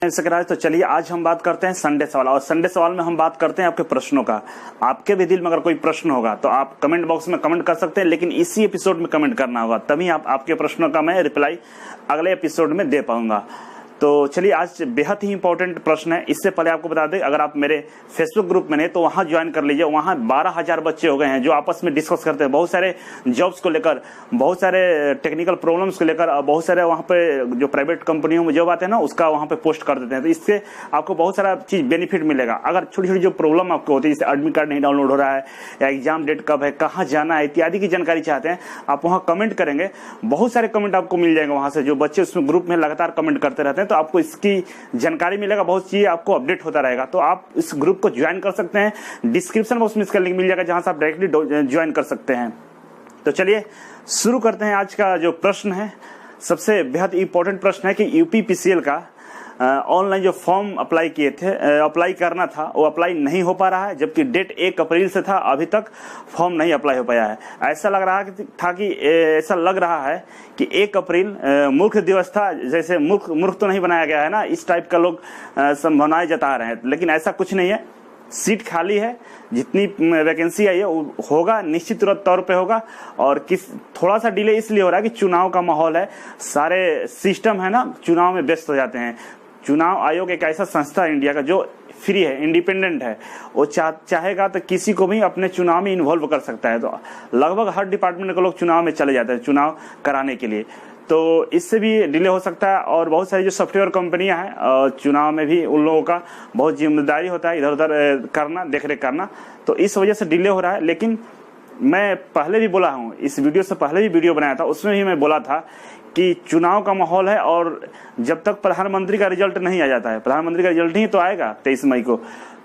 तो चलिए आज हम बात करते हैं संडे सवाल। और संडे सवाल में हम बात करते हैं आपके प्रश्नों का। आपके भी दिल में अगर कोई प्रश्न होगा तो आप कमेंट बॉक्स में कमेंट कर सकते हैं, लेकिन इसी एपिसोड में कमेंट करना होगा, तभी आपके प्रश्नों का मैं रिप्लाई अगले एपिसोड में दे पाऊंगा। तो चलिए आज बेहद ही इंपॉर्टेंट प्रश्न है। इससे पहले आपको बता दें, अगर आप मेरे फेसबुक ग्रुप में नहीं तो वहां ज्वाइन कर लीजिए। वहां 12,000 बच्चे हो गए हैं जो आपस में डिस्कस करते हैं, बहुत सारे जॉब्स को लेकर, बहुत सारे टेक्निकल प्रॉब्लम्स को लेकर, बहुत सारे वहां पे जो प्राइवेट कंपनियों में जॉब आते हैं ना उसका वहां पे पोस्ट कर देते हैं। तो इससे आपको बहुत सारा चीज बेनिफिट मिलेगा। अगर छोटी छोटी जो प्रॉब्लम आपको होती है, जैसे एडमिट कार्ड नहीं डाउनलोड हो रहा है या एग्जाम डेट कब है, कहाँ जाना है इत्यादि की जानकारी चाहते हैं, आप वहां कमेंट करेंगे। बहुत सारे कमेंट आपको मिल जाएंगे वहां से, जो बच्चे उसमें ग्रुप में लगातार कमेंट करते रहते हैं, तो आपको इसकी जानकारी मिलेगा, बहुत चीज आपको अपडेट होता रहेगा। तो आप इस ग्रुप को ज्वाइन कर सकते हैं। डिस्क्रिप्शन बॉक्स में इसका लिंक मिल जाएगा जहां से आप डायरेक्टली ज्वाइन कर सकते हैं। तो चलिए शुरू करते हैं। आज का जो प्रश्न है सबसे बेहद इंपॉर्टेंट प्रश्न है कि यूपीपीसीएल का ऑनलाइन जो फॉर्म अप्लाई किए थे, अप्लाई करना था, वो अप्लाई नहीं हो पा रहा है, जबकि डेट 1 अप्रैल से था, अभी तक फॉर्म नहीं अप्लाई हो पाया है। ऐसा लग रहा है कि 1 अप्रैल मूर्ख दिवस था, जैसे मूर्ख तो नहीं बनाया गया है ना, इस टाइप का लोग संभावनाएं जता रहे हैं, लेकिन ऐसा कुछ नहीं है। सीट खाली है, जितनी वैकेंसी आई है होगा, निश्चित तौर पे होगा। और थोड़ा सा डिले इसलिए हो रहा है कि चुनाव का माहौल है, सारे सिस्टम है ना चुनाव में व्यस्त हो जाते हैं। चुनाव आयोग एक ऐसा संस्था है इंडिया का जो फ्री है, इंडिपेंडेंट है, वो चाहेगा तो किसी को भी अपने चुनाव में इन्वॉल्व कर सकता है। तो लगभग हर डिपार्टमेंट के लोग चुनाव में चले जाते हैं चुनाव कराने के लिए, तो इससे भी डिले हो सकता है। और बहुत सारी जो सॉफ्टवेयर कंपनियां हैं, चुनाव में भी उन लोगों का बहुत जिम्मेदारी होता है इधर उधर करना, देखरेख करना, तो इस वजह से डिले हो रहा है। लेकिन मैं पहले भी बोला हूं, इस वीडियो से पहले भी वीडियो बनाया था, उसमें भी मैं बोला था कि चुनाव का माहौल है और जब तक प्रधानमंत्री का रिजल्ट नहीं आ जाता है, प्रधानमंत्री का रिजल्ट ही तो आएगा 23 मई को,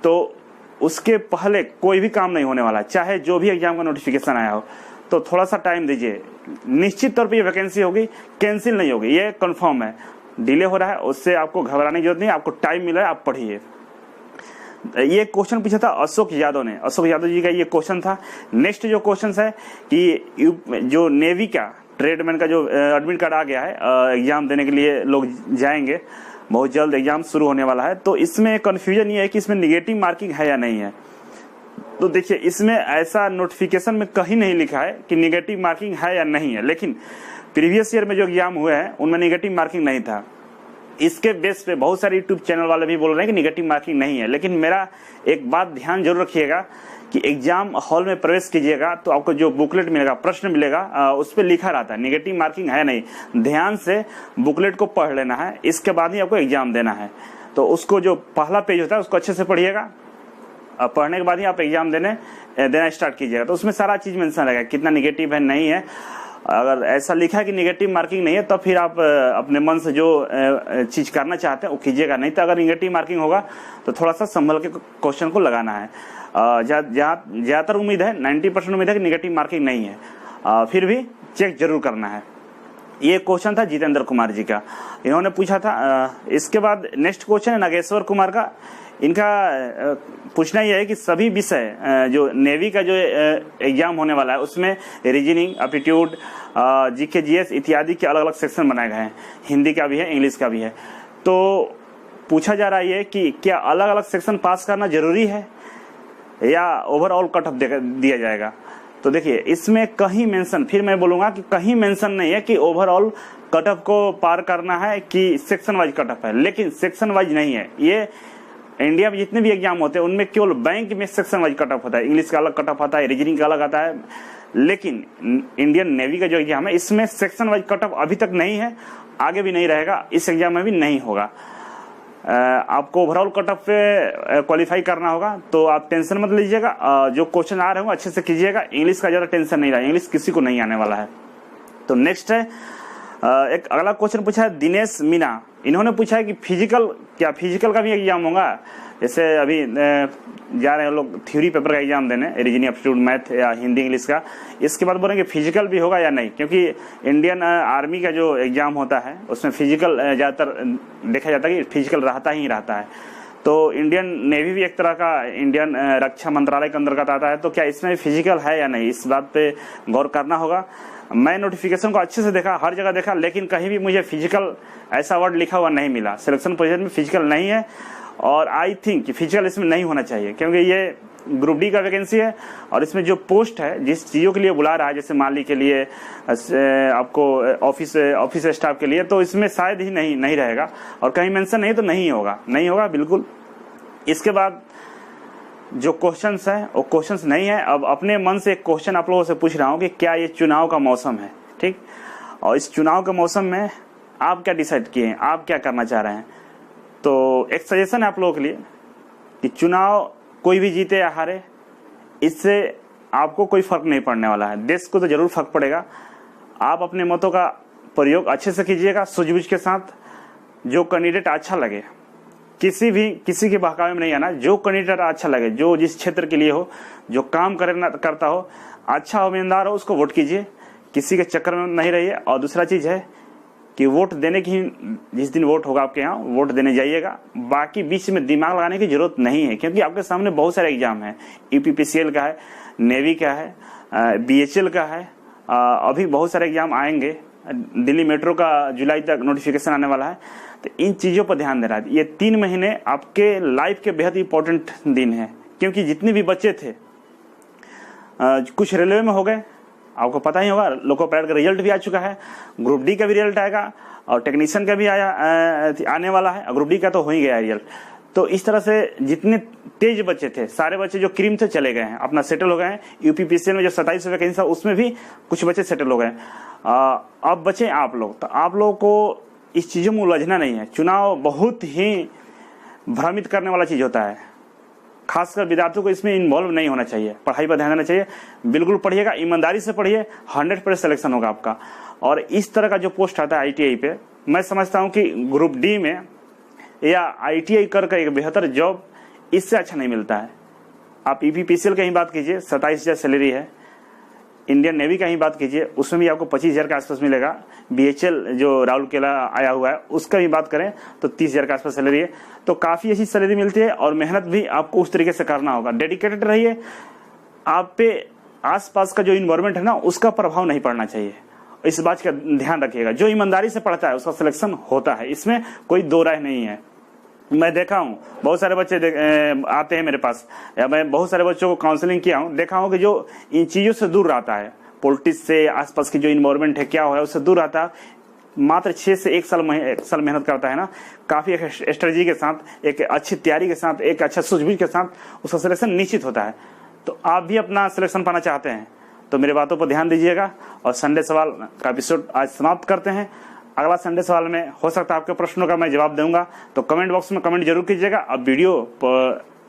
तो उसके पहले कोई भी काम नहीं होने वाला, चाहे जो भी एग्जाम का नोटिफिकेशन आया हो। तो थोड़ा सा टाइम दीजिए, निश्चित तौर पे ये वैकेंसी होगी, कैंसिल नहीं होगी, ये कंफर्म है। डिले हो रहा है उससे आपको घबराने की जरूरत नहीं, आपको टाइम मिला है, आप पढ़िए। ये क्वेश्चन पूछा था अशोक यादव ने, अशोक यादव जी का ये क्वेश्चन था। नेक्स्ट जो क्वेश्चन है कि जो नेवी का ट्रेडमैन का जो एडमिट कार्ड आ गया है, एग्जाम देने के लिए लोग जाएंगे, बहुत जल्द एग्जाम शुरू होने वाला है। तो इसमें कंफ्यूजन ये है कि इसमें निगेटिव मार्किंग है या नहीं है। तो देखिए, इसमें ऐसा नोटिफिकेशन में कहीं नहीं लिखा है कि निगेटिव मार्किंग है या नहीं है, लेकिन प्रीवियस ईयर में जो एग्जाम हुए हैं उनमें निगेटिव मार्किंग नहीं था। इसके बेस पे बहुत सारे यूट्यूब चैनल वाले भी बोल रहे हैं कि निगेटिव मार्किंग नहीं है। लेकिन मेरा एक बात ध्यान जरूर रखिएगा कि एग्जाम हॉल में प्रवेश कीजिएगा तो आपको जो बुकलेट मिलेगा, प्रश्न मिलेगा, उस पर लिखा रहता है निगेटिव मार्किंग है नहीं। ध्यान से बुकलेट को पढ़ लेना है, इसके बाद ही आपको एग्जाम देना है। तो उसको जो पहला पेज होता है उसको अच्छे से पढ़िएगा, पढ़ने के बाद ही आप एग्जाम देना स्टार्ट कीजिएगा। तो उसमें सारा चीज मेंशन रहेगा, कितना निगेटिव है नहीं है। अगर ऐसा लिखा है कि निगेटिव मार्किंग नहीं है तब फिर आप अपने मन से जो चीज करना चाहते हैं वो कीजिएगा, नहीं तो अगर निगेटिव मार्किंग होगा तो थोड़ा सा संभल के क्वेश्चन को लगाना है। ज्यादातर उम्मीद है, 90% उम्मीद है कि निगेटिव मार्किंग नहीं है, फिर भी चेक जरूर करना है। ये क्वेश्चन था जितेंद्र कुमार जी का, इन्होंने पूछा था। इसके बाद नेक्स्ट क्वेश्चन है नागेश्वर कुमार का। इनका पूछना यह है कि सभी विषय जो नेवी का जो एग्जाम होने वाला है उसमें रीजनिंग, एप्टीट्यूड, जीके, जीएस इत्यादि के अलग अलग सेक्शन बनाए गए हैं, हिंदी का भी है, इंग्लिश का भी है। तो पूछा जा रहा है कि क्या अलग अलग सेक्शन पास करना जरूरी है या ओवरऑल कट ऑफ दिया जाएगा। तो देखिए, इसमें कहीं मेंशन, फिर मैं बोलूंगा कि कहीं मेंशन नहीं है कि ओवरऑल कट ऑफ को पार करना है कि सेक्शन वाइज कट ऑफ है, लेकिन सेक्शन वाइज नहीं है। ये इंडिया में जितने भी एग्जाम होते हैं उनमें केवल बैंक में सेक्शन वाइज कट ऑफ होता है, इंग्लिश का अलग कट ऑफ आता है, रीजनिंग का अलग आता है। लेकिन इंडियन नेवी का जो एग्जाम है इसमें सेक्शन वाइज कट ऑफ अभी तक नहीं है, आगे भी नहीं रहेगा, इस एग्जाम में भी नहीं होगा। आपको ओवरऑल कट ऑफ पे क्वालिफाई करना होगा, तो आप टेंशन मत लीजिएगा, जो क्वेश्चन आ रहे होंगे अच्छे से कीजिएगा। इंग्लिश का ज्यादा टेंशन नहीं रहा, इंग्लिश किसी को नहीं आने वाला है। तो नेक्स्ट है एक अगला क्वेश्चन पूछा है दिनेश मीना। इन्होंने पूछा है कि फिजिकल का भी एग्जाम होगा। जैसे अभी जा रहे हैं लोग थ्योरी पेपर का एग्जाम देने, रीजनिंग, एप्टीट्यूड, मैथ या हिंदी, इंग्लिश का। इसके बाद बोलेंगे फिजिकल भी होगा या नहीं, क्योंकि इंडियन आर्मी का जो एग्जाम होता है उसमें फिजिकल ज्यादातर देखा जाता है कि फिजिकल रहता ही रहता है। तो इंडियन नेवी भी एक तरह का इंडियन रक्षा मंत्रालय के अंतर्गत आता है, तो क्या इसमें फिजिकल है या नहीं, इस बात पे गौर करना होगा। मैं नोटिफिकेशन को अच्छे से देखा, हर जगह देखा, लेकिन कहीं भी मुझे फिजिकल ऐसा वर्ड लिखा हुआ नहीं मिला। सिलेक्शन पोजीशन में फिजिकल नहीं है और आई थिंक फिजिकल इसमें नहीं होना चाहिए, क्योंकि ये ग्रुप डी का वैकेंसी है और इसमें जो पोस्ट है जिस चीज़ों के लिए बुला रहा है, जैसे माली के लिए, आपको ऑफिस स्टाफ के लिए, तो इसमें शायद ही नहीं रहेगा और कहीं मेंशन नहीं तो नहीं होगा बिल्कुल। इसके बाद जो क्वेश्चंस है वो क्वेश्चंस नहीं है। अब अपने मन से एक क्वेश्चन आप लोगों से पूछ रहा हूँ कि क्या ये चुनाव का मौसम है, ठीक, और इस चुनाव के मौसम में आप क्या डिसाइड किए हैं, आप क्या करना चाह रहे हैं। तो एक सजेशन है आप लोगों के लिए कि चुनाव कोई भी जीते या हारे, इससे आपको कोई फर्क नहीं पड़ने वाला है, देश को तो जरूर फर्क पड़ेगा। आप अपने मतों का प्रयोग अच्छे से कीजिएगा, सूझबूझ के साथ। जो कैंडिडेट अच्छा लगे, किसी के बहकावे में नहीं आना, जो कैंडिडेट अच्छा लगे, जो जिस क्षेत्र के लिए हो, जो काम करता हो, अच्छा हो, ईमानदार हो, उसको वोट कीजिए, किसी के चक्कर में नहीं रहिए। और दूसरा चीज है कि वोट देने की, जिस दिन वोट होगा आपके यहाँ वोट देने जाइएगा। बाकी बीच में दिमाग लगाने की जरूरत नहीं है, क्योंकि आपके सामने बहुत सारे एग्जाम है, यूपीपीसीएल का है, नेवी का है, बीएचएल का है, अभी बहुत सारे एग्जाम आएंगे, दिल्ली मेट्रो का जुलाई तक नोटिफिकेशन आने वाला है। तो इन चीजों पर ध्यान देना है। ये 3 महीने आपके लाइफ के बेहद इंपॉर्टेंट दिन है, क्योंकि जितने भी बच्चे थे, कुछ रेलवे में हो गए, आपको पता ही होगा, लोको पायलट का रिजल्ट भी आ चुका है, ग्रुप डी का भी रिजल्ट आएगा और टेक्नीशियन का भी आने वाला है, ग्रुप डी का तो हो ही गया रिजल्ट। तो इस तरह से जितने तेज बच्चे थे, सारे बच्चे जो क्रीम से चले गए हैं, अपना सेटल हो गए हैं। यूपीपीसीएल में जो 27 वैकेंसी था उसमें भी कुछ बच्चे सेटल हो गए। अब बचे आप लोग, तो आप लोगों को इस चीजों में उलझना नहीं है। चुनाव बहुत ही भ्रमित करने वाला चीज होता है, खासकर विद्यार्थियों को इसमें इन्वॉल्व नहीं होना चाहिए, पढ़ाई पर ध्यान देना चाहिए। बिल्कुल पढ़िएगा, ईमानदारी से पढ़िए, 100% सिलेक्शन होगा आपका। और इस तरह का जो पोस्ट आता है आईटीआई पे, मैं समझता हूं कि ग्रुप डी में या आईटीआई करके एक बेहतर जॉब इससे अच्छा नहीं मिलता है। आप यूपीपीसीएल की ही बात कीजिए, 27,000 सैलरी है। इंडियन नेवी का ही बात कीजिए, उसमें भी आपको 25,000 के आसपास मिलेगा। बीएचएल जो राउरकेला आया हुआ है उसका भी बात करें तो 30,000 के आसपास सैलरी है। तो काफी अच्छी सैलरी मिलती है और मेहनत भी आपको उस तरीके से करना होगा। डेडिकेटेड रहिए, आप पे आसपास का जो इन्वायरमेंट है ना उसका प्रभाव नहीं पड़ना चाहिए, इस बात का ध्यान रखिएगा। जो ईमानदारी से पढ़ता है उसका सिलेक्शन होता है, इसमें कोई दो राय नहीं है। मैं देखा हूँ बहुत सारे बच्चे आते हैं मेरे पास, या मैं बहुत सारे बच्चों को काउंसलिंग किया हूँ, देखा हूँ कि जो इन चीजों से दूर रहता है, पॉलिटिक्स से, आसपास की जो इन्वायरमेंट है क्या हो रहा है उससे दूर रहता है, मात्र 6 से 1 साल मेहनत करता है ना, काफी एक स्ट्रेटजी के साथ, एक अच्छी तैयारी के साथ, एक अच्छा सूझबूझ के साथ उसका सिलेक्शन निश्चित होता है। तो आप भी अपना सिलेक्शन पाना चाहते हैं तो मेरे बातों पर ध्यान दीजिएगा। और संडे सवाल का एपिसोड आज समाप्त करते हैं। अगला संडे सवाल में हो सकता है आपके प्रश्नों का मैं जवाब दूंगा, तो कमेंट बॉक्स में कमेंट जरूर कीजिएगा। अब वीडियो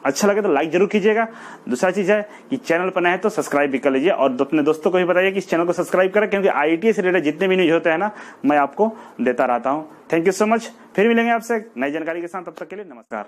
अच्छा लगे तो लाइक जरूर कीजिएगा। दूसरा चीज है कि चैनल पर नए हैं तो सब्सक्राइब भी कर लीजिए और अपने दोस्तों को भी बताइए कि इस चैनल को सब्सक्राइब करें, क्योंकि आईटी से रिलेटेड जितने भी न्यूज होते हैं ना मैं आपको देता रहता हूँ। Thank you so much. फिर मिलेंगे आपसे नई जानकारी के साथ, तब तक के लिए नमस्कार।